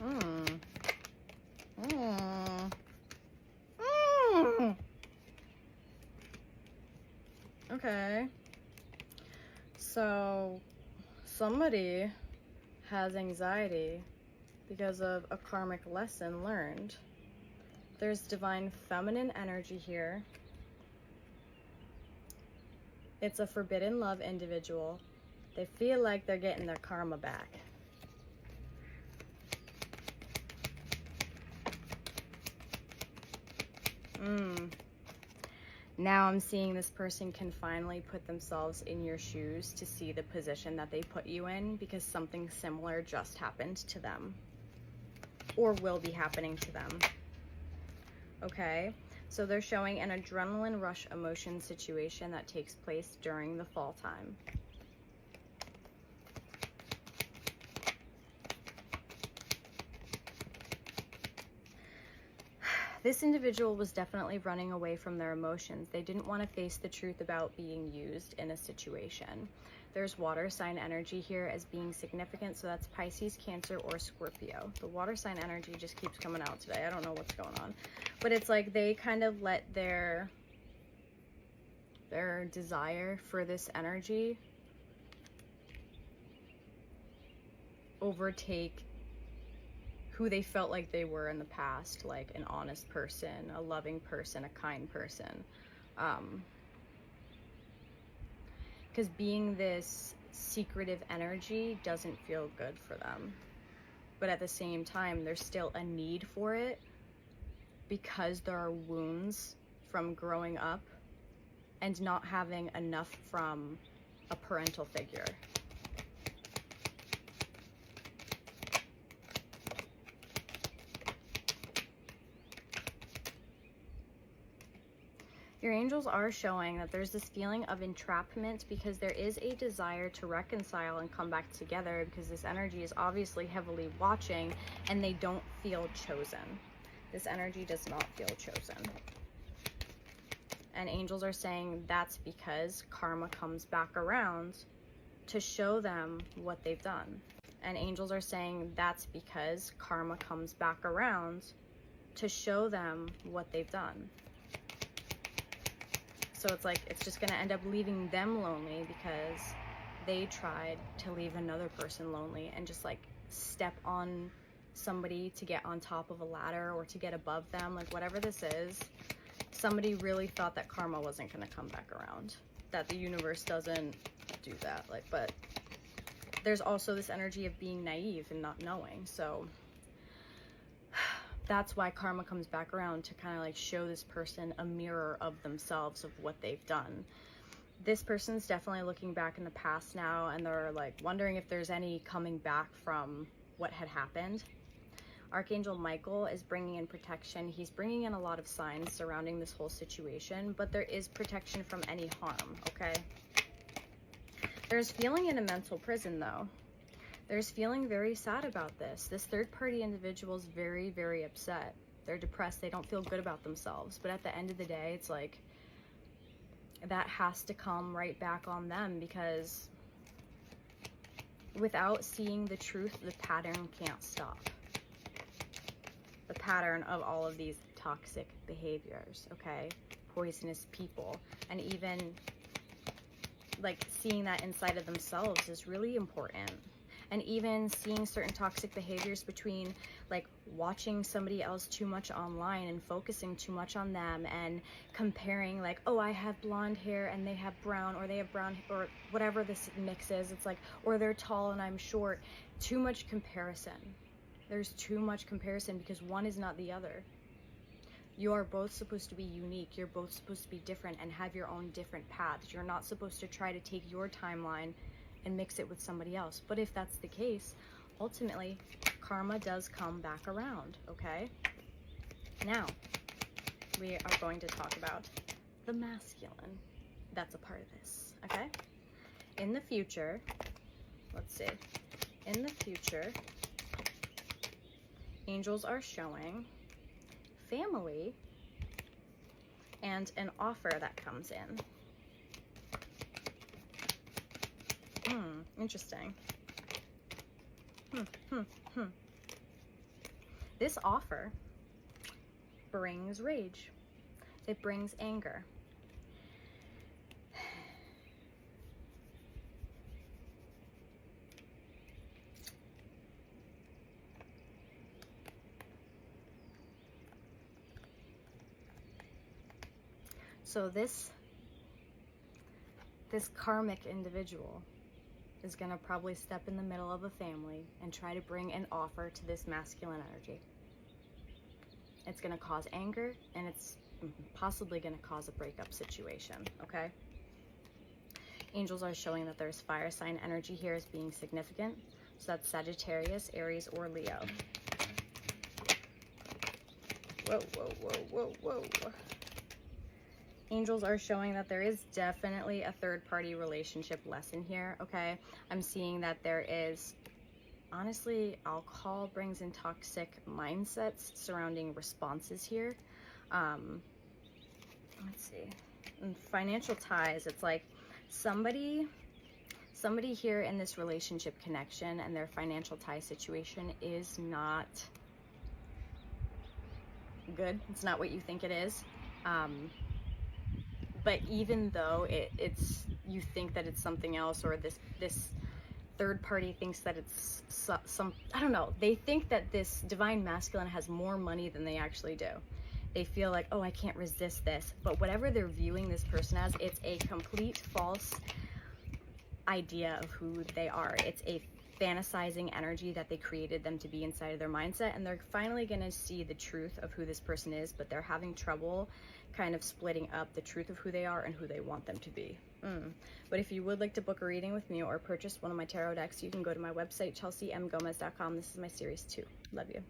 Mm. Mm. Mm. Okay. So somebody has anxiety because of a karmic lesson learned. There's divine feminine energy here. It's a forbidden love individual. They feel like they're getting their karma back. Now I'm seeing this person can finally put themselves in your shoes to see the position that they put you in, because something similar just happened to them or will be happening to them. Okay, so they're showing an adrenaline rush emotion situation that takes place during the fall time. This individual was definitely running away from their emotions. They didn't want to face the truth about being used in a situation. There's water sign energy here as being significant, so that's Pisces, Cancer, or Scorpio. The water sign energy just keeps coming out today. I don't know what's going on. But it's like they kind of let their desire for this energy overtake who they felt like they were in the past, like an honest person, a loving person, a kind person. Because being this secretive energy doesn't feel good for them. But at the same time, there's still a need for it because there are wounds from growing up and not having enough from a parental figure. Your angels are showing that there's this feeling of entrapment because there is a desire to reconcile and come back together, because this energy is obviously heavily watching and they don't feel chosen. This energy does not feel chosen. And angels are saying that's because karma comes back around to show them what they've done. And angels are saying that's because karma comes back around to show them what they've done. So it's like, it's just going to end up leaving them lonely because they tried to leave another person lonely and just like step on somebody to get on top of a ladder or to get above them. Like whatever this is, somebody really thought that karma wasn't going to come back around, that the universe doesn't do that. Like, but there's also this energy of being naive and not knowing. So that's why karma comes back around, to kind of like show this person a mirror of themselves, of what they've done. This person's definitely looking back in the past now, and they're like wondering if there's any coming back from what had happened. Archangel Michael is bringing in protection. He's bringing in a lot of signs surrounding this whole situation, but there is protection from any harm, okay? There's feeling in a mental prison though. There's feeling very sad about this. This third party individual is very, very upset. They're depressed. They don't feel good about themselves. But at the end of the day, it's like that has to come right back on them, because without seeing the truth, the pattern can't stop. The pattern of all of these toxic behaviors, okay? Poisonous people. And even like seeing that inside of themselves is really important. And even seeing certain toxic behaviors between like watching somebody else too much online and focusing too much on them and comparing like, oh, I have blonde hair and they have brown, or they have brown, or whatever this mix is. It's like, or they're tall and I'm short. Too much comparison. There's too much comparison because one is not the other. You are both supposed to be unique. You're both supposed to be different and have your own different paths. You're not supposed to try to take your timeline and mix it with somebody else. But if that's the case, ultimately karma does come back around, okay? Now we are going to talk about the masculine that's a part of this, okay? In the future, let's see, in the future, angels are showing family and an offer that comes in. Interesting. this offer brings rage. It brings anger. So this karmic individual is going to probably step in the middle of a family and try to bring an offer to this masculine energy. It's going to cause anger, and it's possibly going to cause a breakup situation, okay? Angels are showing that there's fire sign energy here as being significant. So that's Sagittarius, Aries, or Leo. Whoa, whoa, whoa, whoa, whoa. Angels are showing that there is definitely a third-party relationship lesson here, okay? I'm seeing that there is, honestly, alcohol brings in toxic mindsets surrounding responses here. Let's see. And financial ties, it's like somebody here in this relationship connection and their financial tie situation is not good. It's not what you think it is. But even though it's you think that it's something else, or this third party thinks that it's some, I don't know, they think that this divine masculine has more money than they actually do. They feel like, oh, I can't resist this. But whatever they're viewing this person as, it's a complete false idea of who they are. It's a fantasizing energy that they created them to be inside of their mindset, and they're finally going to see the truth of who this person is, but they're having trouble kind of splitting up the truth of who they are and who they want them to be. But if you would like to book a reading with me or purchase one of my tarot decks, you can go to my website, chelseamgomez.com. This is my series 2. Love you.